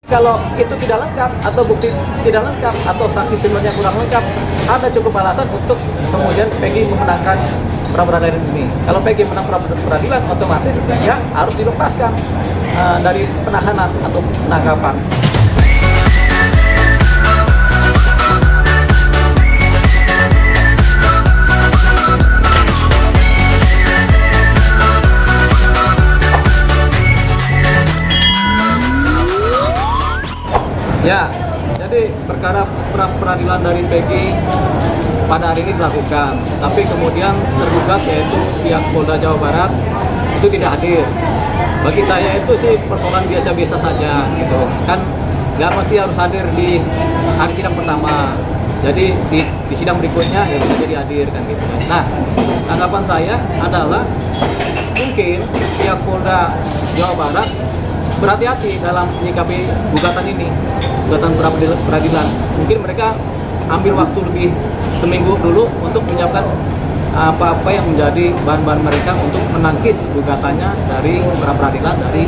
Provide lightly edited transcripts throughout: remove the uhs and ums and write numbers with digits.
Kalau itu tidak lengkap atau bukti tidak lengkap atau saksi sebenarnya kurang lengkap, ada cukup alasan untuk kemudian Peggy memenangkan pra-peradilan ini. Kalau Peggy menang pra-peradilan, otomatis dia harus dilepaskan dari penahanan atau penangkapan. Ya, jadi perkara pra-peradilan dari Peggy pada hari ini dilakukan, tapi kemudian tergugat yaitu pihak Polda Jawa Barat itu tidak hadir. Bagi saya itu sih persoalan biasa-biasa saja, gitu kan, nggak mesti harus hadir di hari sidang pertama. Jadi di sidang berikutnya ya bisa jadi hadir kan gitu. Nah, tanggapan saya adalah mungkin pihak Polda Jawa Barat berhati-hati dalam menyikapi gugatan ini, gugatan pra-peradilan. Mungkin mereka ambil waktu lebih seminggu dulu untuk menyiapkan apa-apa yang menjadi bahan-bahan mereka untuk menangkis gugatannya dari pra-peradilan dari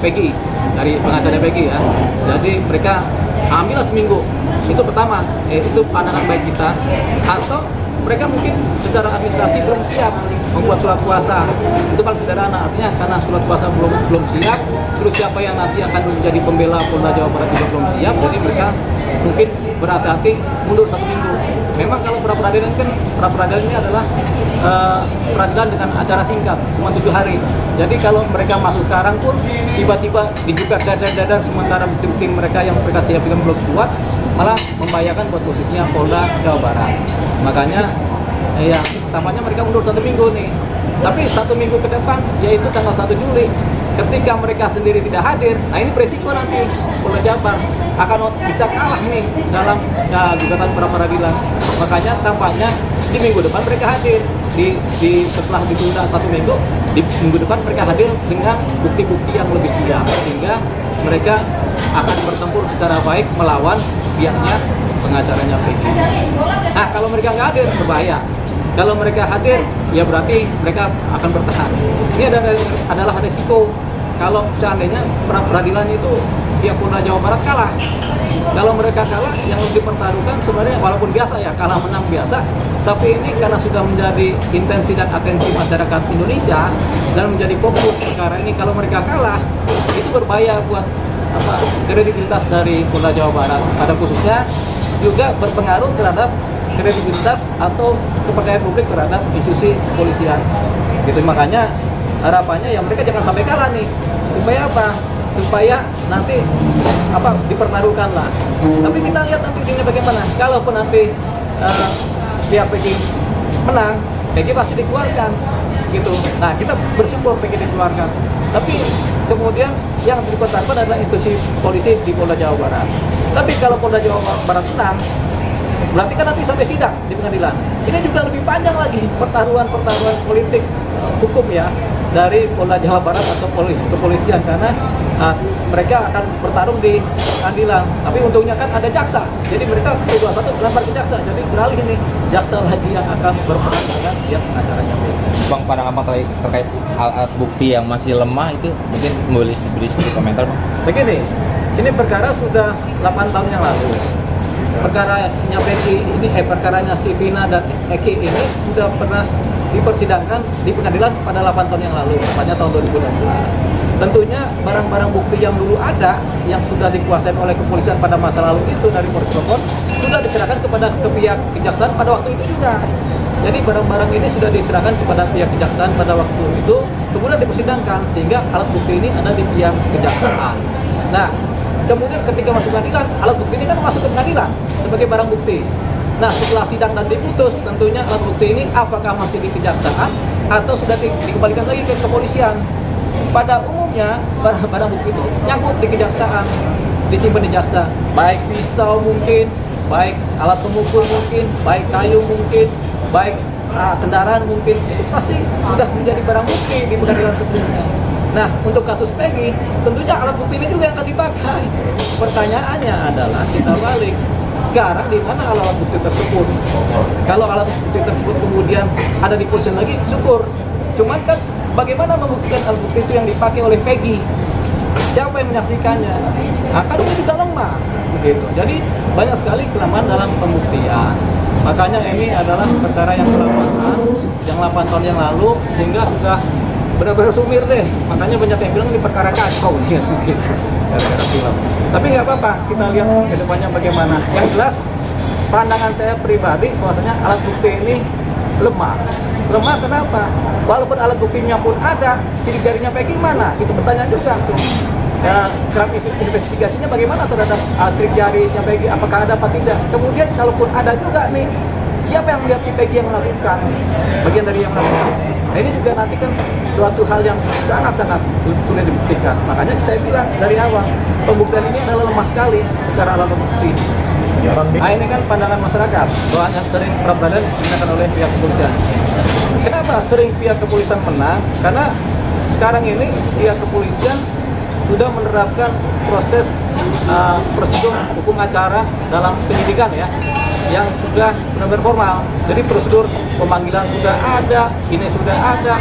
Peggy, dari pengacara Peggy ya. Jadi mereka ambillah seminggu. Itu pertama, itu pandangan baik kita. Atau mereka mungkin secara administrasi belum siap membuat surat kuasa. Itu paling sederhana, artinya karena surat kuasa belum siap, terus siapa yang nanti akan menjadi pembela Polda Jawa Barat juga belum siap, jadi mereka mungkin berhati-hati mundur 1 minggu. Memang kalau pra-peradilan kan, pra-peradilan ini adalah peradilan dengan acara singkat, cuma 7 hari. Jadi kalau mereka masuk sekarang pun tiba-tiba digugat dadar-dadar sementara bukti-bukti mereka yang mereka siapkan belum kuat, malah membahayakan buat posisinya Polda Jawa Barat. Makanya ya tampaknya mereka mundur 1 minggu nih. Tapi 1 minggu ke depan, yaitu tanggal 1 Juli, ketika mereka sendiri tidak hadir, nah ini beresiko nanti Polda Jabar akan bisa kalah nih dalam gugatan pra-peradilan. Makanya tampaknya di minggu depan mereka hadir, setelah ditunda 1 minggu, di minggu depan mereka hadir dengan bukti-bukti yang lebih siap, sehingga mereka akan bertempur secara baik melawan pihaknya pengacaranya Peggy. Nah, kalau mereka nggak hadir, berbahaya. Kalau mereka hadir, ya berarti mereka akan bertahan. Ini adalah resiko kalau seandainya pra-peradilan itu pihak Polda Jawa Barat kalah. Kalau mereka kalah, yang harus dipertaruhkan sebenarnya walaupun biasa ya, kalah menang biasa, tapi ini karena sudah menjadi intensi dan atensi masyarakat Indonesia dan menjadi fokus perkara ini, kalau mereka kalah, itu berbahaya buat kredibilitas dari Polda Jawa Barat. Pada khususnya juga berpengaruh terhadap kredibilitas atau kepercayaan publik terhadap institusi kepolisian. Gitu, makanya harapannya ya mereka jangan sampai kalah nih. Supaya apa? Supaya nanti dipertaruhkan lah. Tapi kita lihat nanti ujungnya bagaimana. Kalaupun nanti pihak Peggy menang, Peggy pasti dikeluarkan. Gitu. Nah, kita bersyukur Peggy dikeluarkan. Tapi kemudian yang dipertaruhkan adalah institusi polisi di Polda Jawa Barat. Tapi kalau Polda Jawa Barat menang, berarti kan nanti sampai sidang di pengadilan. Ini juga lebih panjang lagi pertaruhan politik hukum ya dari Polda Jawa Barat atau kepolisian, karena mereka akan bertarung di pengadilan. Tapi untungnya kan ada jaksa, jadi mereka P21 dilempar ke jaksa, jadi beralih ini jaksa lagi yang akan berperan dengan pihak pengacaranya. Bang, pandangan Abang terkait alat bukti yang masih lemah itu mungkin boleh beri sedikit komentar, Bang? Begini, ini perkara sudah 8 tahun yang lalu. Perkaranya Peggy ini, perkaranya si Vina dan Eki ini sudah pernah dipersidangkan di pengadilan pada 8 tahun yang lalu, tepatnya tahun 2016. Tentunya barang-barang bukti yang dulu ada, yang sudah dikuasai oleh kepolisian pada masa lalu itu dari Polres Bogor, sudah diserahkan kepada pihak kejaksaan pada waktu itu juga. Jadi barang-barang ini sudah diserahkan kepada pihak kejaksaan pada waktu itu, kemudian dipersidangkan, sehingga alat bukti ini ada di pihak kejaksaan. Nah, kemudian ketika masuk pengadilan, alat bukti ini kan masuk ke pengadilan sebagai barang bukti. Nah, setelah sidang dan diputus, tentunya alat bukti ini apakah masih di kejaksaan atau sudah dikembalikan lagi ke kepolisian. Pada umumnya, barang bukti itu nyangkut di kejaksaan, disimpan di jaksa. Baik pisau mungkin, baik alat pemukul mungkin, baik kayu mungkin, baik kendaraan mungkin, itu pasti sudah menjadi barang bukti di pengadilan sebelumnya. Nah, untuk kasus Peggy, tentunya alat bukti ini juga yang akan dipakai. Pertanyaannya adalah kita balik, sekarang di mana alat bukti tersebut? Kalau alat bukti tersebut kemudian ada di polisian lagi, syukur. Cuman kan bagaimana membuktikan alat bukti itu yang dipakai oleh Peggy? siapa yang menyaksikannya? Nah, kan ini juga lemah, begitu. Jadi banyak sekali kelemahan dalam pembuktian. Makanya ini adalah perkara yang kelamaan, yang 8 tahun yang lalu, sehingga sudah benar-benar sumir deh. Makanya banyak yang bilang ini perkara kacau gitu, gara-gara film. Tapi nggak apa-apa, kita lihat ke depannya bagaimana. Yang jelas, pandangan saya pribadi bahwasanya alat bukti ini lemah. Lemah kenapa? Walaupun alat buktinya pun ada, sidik jarinya Peggy mana? Itu pertanyaan juga tuh. Ya, kerap investigasinya bagaimana terhadap sidik jarinya Peggy? Apakah ada apa tidak? Kemudian kalaupun ada juga nih, siapa yang melihat si Peggy yang melakukan? Bagian dari yang melakukan. Nah, ini juga nanti kan suatu hal yang sangat-sangat sulit dibuktikan. Makanya saya bilang dari awal, pembuktian ini adalah lemah sekali secara alat bukti. Nah, ini kan pandangan masyarakat bahwa sering pra-peradilan digunakan oleh pihak kepolisian. Kenapa sering pihak kepolisian menang? Karena sekarang ini pihak kepolisian sudah menerapkan proses prosedur hukum acara dalam penyidikan ya, yang sudah benar-benar formal. Jadi prosedur pemanggilan sudah ada, ini sudah ada,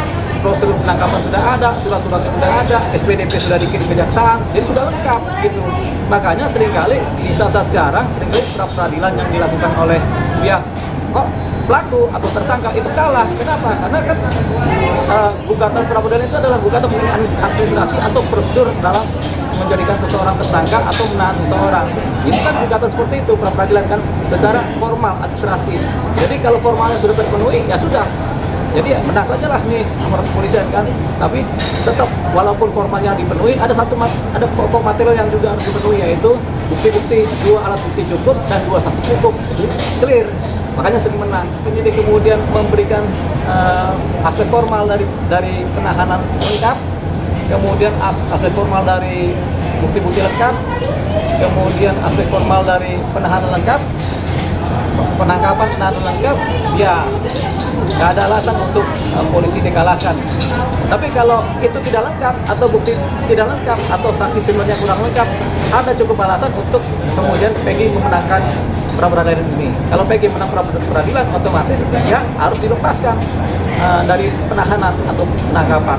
prosedur penangkapan sudah ada, surat-suratnya sudah ada, SPDP sudah dikirim kejaksaan, jadi sudah lengkap gitu. Makanya seringkali di saat-saat sekarang seringkali pra-peradilan yang dilakukan oleh pihak kok pelaku atau tersangka itu kalah. Kenapa? Karena kan gugatan pra-peradilan itu adalah gugatan mengenai administrasi atau prosedur dalam menjadikan seseorang tersangka atau menahan seseorang. Ini kan gugatan seperti itu, pra-peradilan kan secara formal administrasi. Jadi kalau formalnya sudah terpenuhi, ya sudah. Jadi ya menang saja lah nih nomor kepolisian kan. Tapi tetap walaupun formalnya dipenuhi, ada pokok material yang juga harus dipenuhi, yaitu bukti-bukti, 2 alat bukti cukup dan 2 saksi cukup, clear. Makanya sering menang. Penyidik kemudian memberikan aspek formal dari penahanan lengkap, kemudian aspek formal dari bukti-bukti lengkap, kemudian aspek formal dari penahanan lengkap, penangkapan penahanan lengkap, ya nggak ada alasan untuk polisi dikalahkan. Tapi kalau itu tidak lengkap atau bukti tidak lengkap atau saksi sebenarnya kurang lengkap, ada cukup alasan untuk kemudian Peggy memenangkan pra-peradilan ini. Kalau Peggy menang pra-peradilan, otomatis dia harus dilepaskan dari penahanan atau penangkapan.